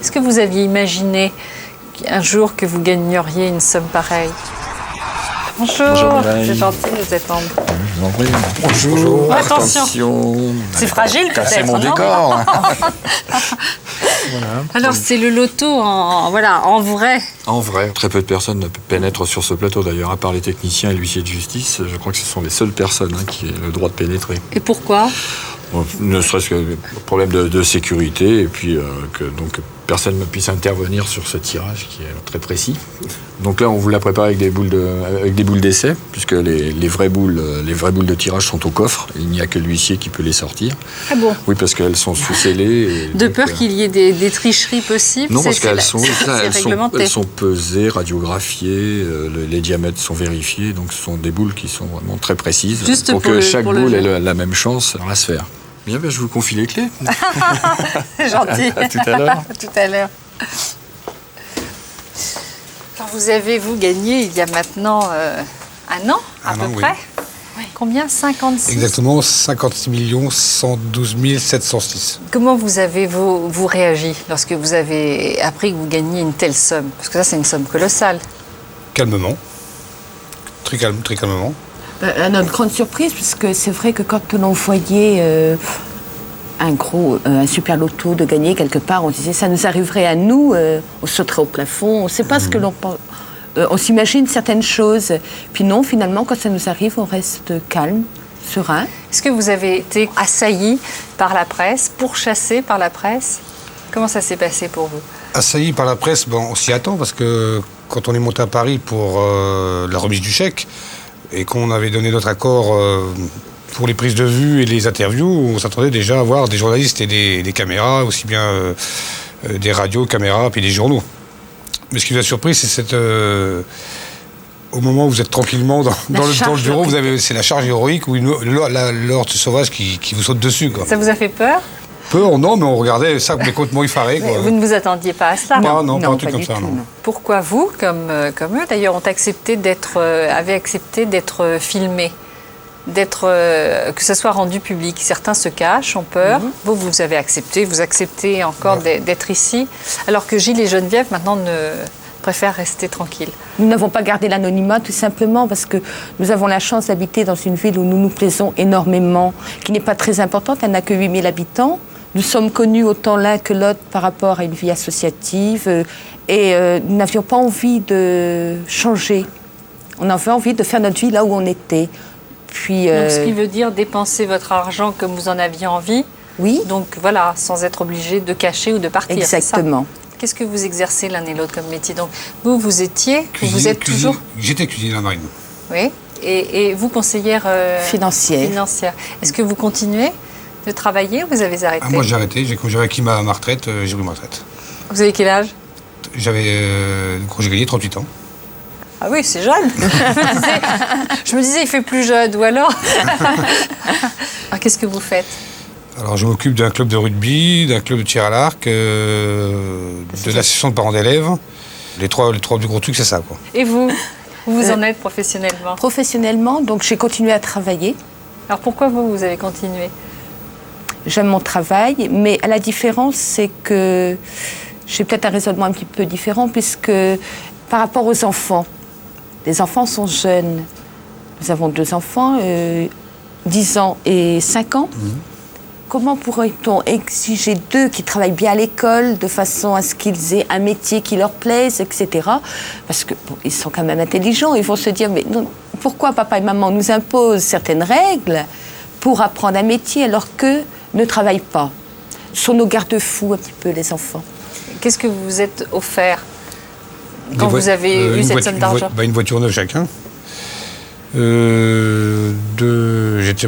Est-ce que vous aviez imaginé un jour que vous gagneriez une somme pareille? Bonjour, c'est gentil de vous attendre. Je vous en prie. Bonjour. Attention. C'est fragile peut-être, Cassez mon non? décor. Voilà. Alors c'est le loto en vrai. En vrai, très peu de personnes ne pénètrent sur ce plateau d'ailleurs, à part les techniciens et l'huissier de justice. Je crois que ce sont les seules personnes qui aient le droit de pénétrer. Et pourquoi? Bon, ne serait-ce que problème de sécurité et puis que personne ne puisse intervenir sur ce tirage qui est très précis. Donc là, on vous l'a préparé avec des boules d'essai, puisque les vraies boules de tirage sont au coffre. Il n'y a que l'huissier qui peut les sortir. Ah bon? Oui, parce qu'elles sont sous-scellées. De peur qu'il y ait des tricheries possibles? Non, parce qu'elles réglementé. sont pesées, radiographiées, les diamètres sont vérifiés, donc ce sont des boules qui sont vraiment très précises. Juste pour que chaque pour boule ait la même chance dans la sphère. Bien, je vous confie les clés. C'est gentil. À tout à l'heure. Tout à l'heure. Alors vous avez, gagné il y a maintenant un an, à peu près. Oui. Combien? 56? Exactement, 56 112 706. Comment vous avez vous réagi lorsque vous avez appris que vous gagniez une telle somme? Parce que ça, c'est une somme colossale. Calmement. Très calmement. À notre grande surprise, puisque c'est vrai que quand on voyait un super loto de gagner quelque part, on disait ça nous arriverait à nous, on sauterait au plafond, on ne sait pas ce que l'on pense. On s'imagine certaines choses. Puis non, finalement, quand ça nous arrive, on reste calme, serein. Est-ce que vous avez été assailli par la presse, pourchassé par la presse? Comment ça s'est passé pour vous? Assailli par la presse, on s'y attend, parce que quand on est monté à Paris pour la remise du chèque, et qu'on avait donné notre accord pour les prises de vue et les interviews, on s'attendait déjà à voir des journalistes et des caméras, aussi bien des radios, caméras, puis des journaux. Mais ce qui nous a surpris, c'est au moment où vous êtes tranquillement dans le bureau, c'est la charge héroïque ou l'ordre sauvage qui vous saute dessus, quoi. Ça vous a fait peur? Peur, non, mais on regardait ça complètement effaré, quoi. Vous ne vous attendiez pas à cela? Non, pas un truc comme ça, non. Pourquoi vous, comme eux d'ailleurs, avaient accepté d'être filmés, que ça soit rendu public? Certains se cachent, ont peur. Vous avez accepté, vous acceptez encore d'être ici, alors que Gilles et Geneviève maintenant préfèrent rester tranquilles. Nous n'avons pas gardé l'anonymat tout simplement parce que nous avons la chance d'habiter dans une ville où nous nous plaisons énormément, qui n'est pas très importante, elle n'a que 8000 habitants. Nous sommes connus autant l'un que l'autre par rapport à une vie associative et nous n'avions pas envie de changer. On avait envie de faire notre vie là où on était. Puis, donc, ce qui veut dire dépenser votre argent comme vous en aviez envie. Oui. Donc voilà, sans être obligé de cacher ou de partir. Exactement. Qu'est-ce que vous exercez l'un et l'autre comme métier? Donc vous étiez, vous êtes toujours. J'étais cuisinier à la marine. Oui. Et vous, conseillère financière. Est-ce que vous continuez de travailler ou vous avez arrêté? Moi j'ai arrêté, j'ai acquis ma retraite, j'ai pris ma retraite. Vous avez quel âge? Quand j'ai gagné 38 ans. Ah oui, c'est jeune. Je me disais, il fait plus jeune, ou alors Alors, qu'est-ce que vous faites? Alors, je m'occupe d'un club de rugby, d'un club de tir à l'arc, de l'association de parents d'élèves. Les trois plus gros trucs, c'est ça, quoi. Et vous vous en êtes professionnellement? Professionnellement, donc j'ai continué à travailler. Alors, pourquoi vous avez continué? J'aime mon travail, mais la différence, c'est que j'ai peut-être un raisonnement un petit peu différent, puisque par rapport aux enfants, les enfants sont jeunes. Nous avons 2 enfants, 10 ans et 5 ans. Comment pourrait-on exiger d'eux qui travaillent bien à l'école, de façon à ce qu'ils aient un métier qui leur plaise, etc. Parce qu'ils sont quand même intelligents, ils vont se dire, mais non, pourquoi papa et maman nous imposent certaines règles pour apprendre un métier alors qu'eux ne travaillent pas? Ce sont nos garde-fous un petit peu, les enfants. Qu'est-ce que vous vous êtes offert quand vous avez eu cette somme d'argent? Une voiture neuve chacun. J'ai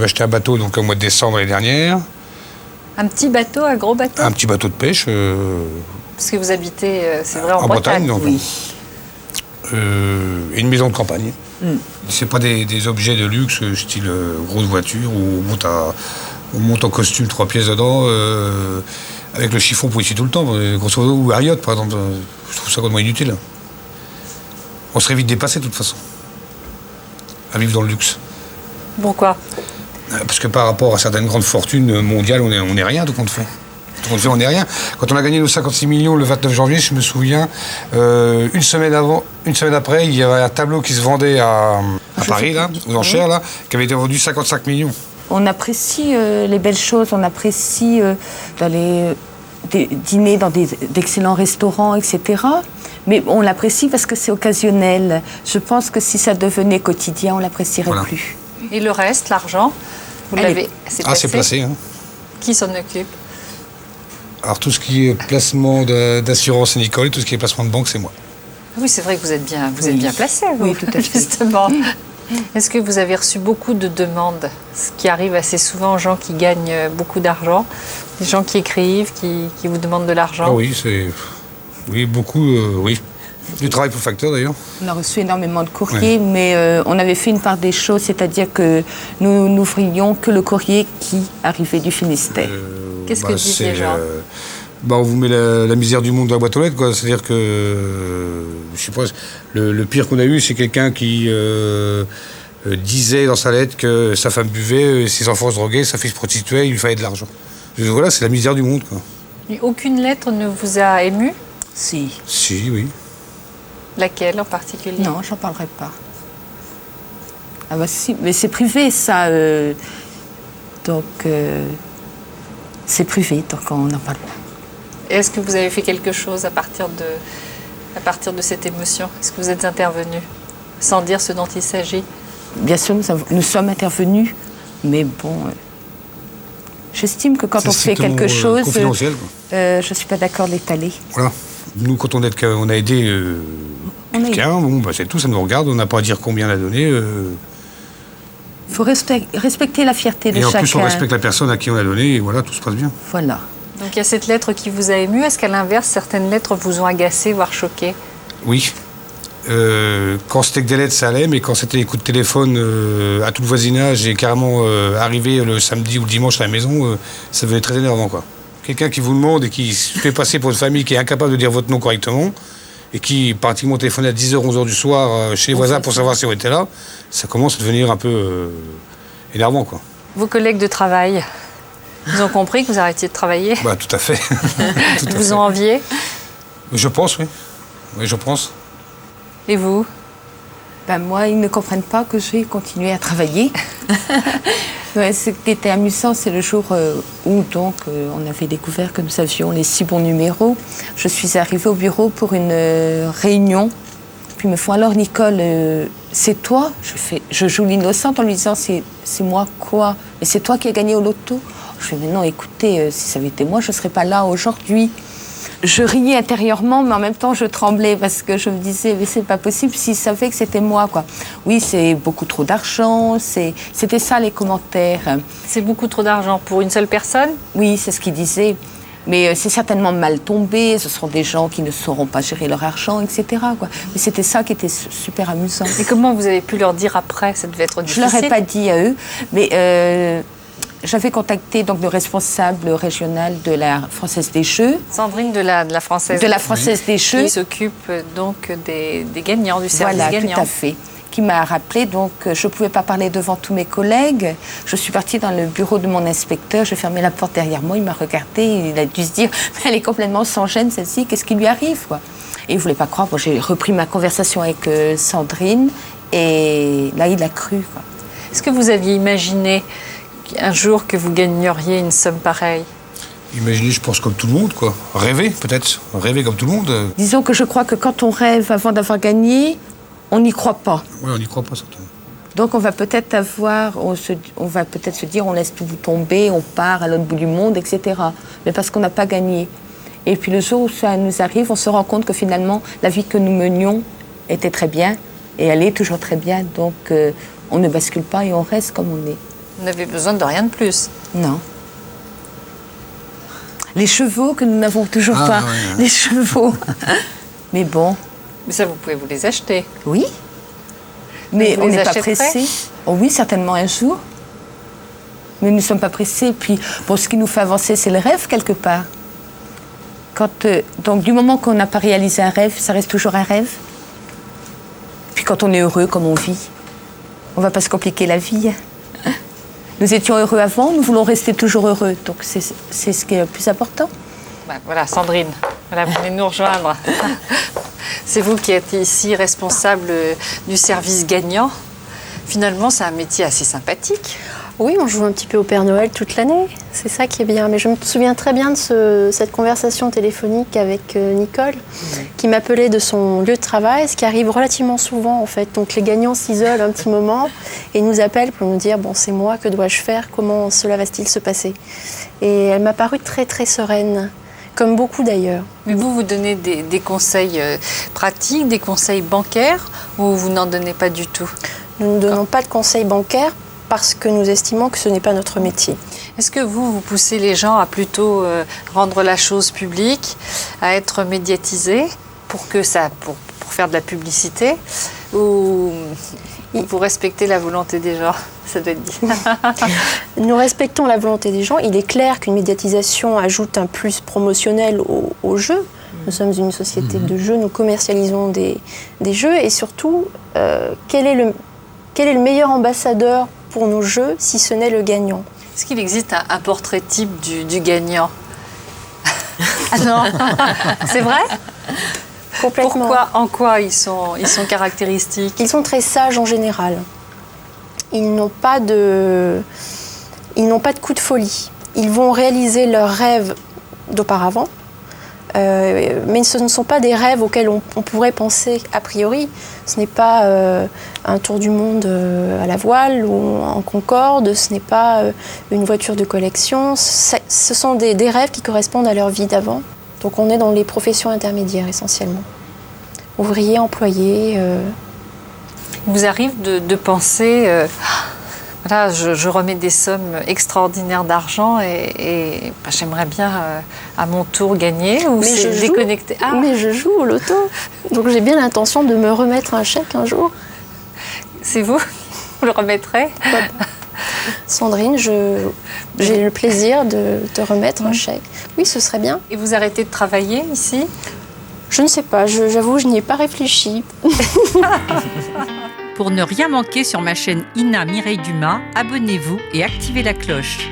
acheté un bateau donc, au mois de décembre l'année dernière. Un petit bateau, un gros bateau? Un petit bateau de pêche. Parce que vous habitez, c'est vrai, en Bretagne. Donc, oui. Et une maison de campagne. C'est pas des objets de luxe, style grosse voiture, où on monte en costume 3 pièces dedans, avec le chiffon pour ici tout le temps, grosso modo, ou Harriot par exemple. Je trouve ça complètement inutile. On serait vite dépassé de toute façon, à vivre dans le luxe. Pourquoi? Parce que par rapport à certaines grandes fortunes mondiales, on est rien, tout compte fait. On disait, on n'est rien. Quand on a gagné nos 56 millions le 29 janvier, je me souviens, une semaine après, il y avait un tableau qui se vendait à Paris, là, aux enchères, là, qui avait été vendu 55 millions. On apprécie les belles choses, on apprécie d'aller dîner dans d'excellents restaurants, etc. Mais on l'apprécie parce que c'est occasionnel. Je pense que si ça devenait quotidien, on ne l'apprécierait plus. Et le reste, l'argent, vous l'avez... C'est placé. Hein. Qui s'en occupe? Alors tout ce qui est placement d'assurance, c'est Nicole, et tout ce qui est placement de banque, c'est moi. Oui, c'est vrai que vous êtes bien placé, vous, oui, tout à fait. justement. Est-ce que vous avez reçu beaucoup de demandes, ce qui arrive assez souvent aux gens qui gagnent beaucoup d'argent, des gens qui écrivent, qui vous demandent de l'argent? Ah oui, oui, beaucoup, oui. Du travail pour facteur d'ailleurs. On a reçu énormément de courriers, mais on avait fait une part des choses, c'est-à-dire que nous n'ouvrions que le courrier qui arrivait du Finistère. Qu'est-ce que disent les gens? On vous met la misère du monde dans la boîte aux lettres, quoi. C'est-à-dire que, je sais pas, le pire qu'on a eu, c'est quelqu'un qui disait dans sa lettre que sa femme buvait, ses enfants se droguaient, sa fille se prostituait, il lui fallait de l'argent. Voilà, c'est la misère du monde, quoi. Et aucune lettre ne vous a ému? Si. Si, oui. Laquelle en particulier? Non, j'en parlerai pas. Ah bah si, mais c'est privé, ça. Donc, c'est privé, donc on n'en parle pas. Est-ce que vous avez fait quelque chose à partir de cette émotion? Est-ce que vous êtes intervenu sans dire ce dont il s'agit? Bien sûr, nous sommes intervenus, mais bon, j'estime que quand on fait quelque chose, confidentiel, je ne suis pas d'accord de l'étaler. Voilà. Nous, quand on a aidé quelqu'un, c'est tout, ça nous regarde, on n'a pas à dire combien on a donné. Il faut respecter la fierté de chacun. Et en plus, on respecte la personne à qui on a donné, et voilà, tout se passe bien. Voilà. Donc il y a cette lettre qui vous a ému. Est-ce qu'à l'inverse, certaines lettres vous ont agacé, voire choqué? Oui. Quand c'était que des lettres, ça allait, mais quand c'était des coups de téléphone à tout le voisinage et carrément arrivé le samedi ou le dimanche à la maison, ça devenait très énervant, quoi. Quelqu'un qui vous demande et qui se fait passer pour une famille qui est incapable de dire votre nom correctement et qui pratiquement téléphone à 10h, 11h du soir chez les voisins pour savoir si on était là, ça commence à devenir un peu énervant, quoi. Vos collègues de travail, ils ont compris que vous arrêtiez de travailler? Tout à fait. Ils vous ont envié? Je pense, oui. Oui, je pense. Et vous? Moi, ils ne comprennent pas que j'ai continué à travailler. Ce qui était amusant, c'est le jour où donc, on avait découvert que nous avions les 6 bons numéros. Je suis arrivée au bureau pour une réunion. Puis ils me font, alors Nicole, c'est toi? Je joue l'innocente en lui disant, c'est moi quoi? Et c'est toi qui as gagné au loto? Je fais, mais non, écoutez, si ça avait été moi, je ne serais pas là aujourd'hui. Je riais intérieurement, mais en même temps, je tremblais parce que je me disais, mais c'est pas possible s'ils savaient que c'était moi, quoi. Oui, c'est beaucoup trop d'argent, c'était ça les commentaires. C'est beaucoup trop d'argent pour une seule personne? Oui, c'est ce qu'ils disaient. Mais c'est certainement mal tombé, ce seront des gens qui ne sauront pas gérer leur argent, etc., quoi. Mais c'était ça qui était super amusant. Et comment vous avez pu leur dire après? Ça devait être difficile. Je leur ai pas dit à eux, mais... j'avais contacté donc le responsable régional de la Française des Jeux. Sandrine de la Française. De la Française des Jeux. Qui s'occupe donc des gagnants, du service gagnant. Voilà, tout à fait. Qui m'a rappelé, donc je ne pouvais pas parler devant tous mes collègues. Je suis partie dans le bureau de mon inspecteur, j'ai fermé la porte derrière moi, il m'a regardé, il a dû se dire, mais elle est complètement sans gêne celle-ci, qu'est-ce qui lui arrive, quoi. Et il ne voulait pas croire. Bon, j'ai repris ma conversation avec Sandrine, et là il a cru, quoi. Est-ce que vous aviez imaginé un jour que vous gagneriez une somme pareille? Imaginez, je pense, comme tout le monde, quoi. Rêver, peut-être. Rêver comme tout le monde. Disons que je crois que quand on rêve avant d'avoir gagné, on n'y croit pas. Oui, on n'y croit pas, certainement. Donc on va peut-être se dire, on laisse tout tomber, on part à l'autre bout du monde, etc. Mais parce qu'on n'a pas gagné. Et puis le jour où ça nous arrive, on se rend compte que finalement, la vie que nous menions était très bien, et elle est toujours très bien. Donc on ne bascule pas et on reste comme on est. Vous n'avez besoin de rien de plus? Non. Les chevaux que nous n'avons toujours pas. Ouais. Les chevaux. Mais bon. Mais ça, vous pouvez vous les acheter. Oui. Mais on n'est pas pressé. Oh oui, certainement un jour. Mais nous ne sommes pas pressés. Puis, bon, ce qui nous fait avancer, c'est le rêve, quelque part. Donc, du moment qu'on n'a pas réalisé un rêve, ça reste toujours un rêve. Puis, quand on est heureux, comme on vit, on ne va pas se compliquer la vie. Nous étions heureux avant, nous voulons rester toujours heureux. Donc c'est ce qui est le plus important. Ben, voilà, Sandrine, voilà, vous venez nous rejoindre. C'est vous qui êtes ici responsable du service gagnant. Finalement, c'est un métier assez sympathique. Oui, on joue un petit peu au Père Noël toute l'année, c'est ça qui est bien. Mais je me souviens très bien de cette conversation téléphonique avec Nicole, qui m'appelait de son lieu de travail, ce qui arrive relativement souvent en fait. Donc les gagnants s'isolent un petit moment et nous appellent pour nous dire « bon, c'est moi, que dois-je faire? Comment cela va-t-il se passer ?» Et elle m'a paru très très sereine, comme beaucoup d'ailleurs. Mais vous donnez des conseils pratiques, des conseils bancaires, ou vous n'en donnez pas du tout? Nous ne donnons pas de conseils bancaires, parce que nous estimons que ce n'est pas notre métier. Est-ce que vous poussez les gens à plutôt rendre la chose publique, à être médiatisés pour faire de la publicité, ou vous respectez la volonté des gens? Ça doit être dit. Nous respectons la volonté des gens. Il est clair qu'une médiatisation ajoute un plus promotionnel au jeu. Nous sommes une société de jeux, nous commercialisons des jeux, et surtout, quel est le meilleur ambassadeur pour nos jeux, si ce n'est le gagnant? Est-ce qu'il existe un portrait type du gagnant? Ah non. C'est vrai? Complètement. En quoi ils sont caractéristiques? Ils sont très sages en général. Ils n'ont pas de coup de folie. Ils vont réaliser leurs rêves d'auparavant, mais ce ne sont pas des rêves auxquels on pourrait penser a priori. Ce n'est pas un tour du monde à la voile ou en Concorde, ce n'est pas une voiture de collection. Ce sont des rêves qui correspondent à leur vie d'avant. Donc on est dans les professions intermédiaires essentiellement. Ouvriers, employés. Il vous arrive de penser... Voilà, je remets des sommes extraordinaires d'argent et j'aimerais bien à mon tour gagner, ou c'est déconnecté? Mais je joue au loto, donc j'ai bien l'intention de me remettre un chèque un jour. C'est vous? Vous le remettrez? Sandrine, j'ai le plaisir de te remettre un chèque. Oui, ce serait bien. Et vous arrêtez de travailler ici? Je ne sais pas, j'avoue, je n'y ai pas réfléchi. Pour ne rien manquer sur ma chaîne Ina Mireille Dumas, abonnez-vous et activez la cloche.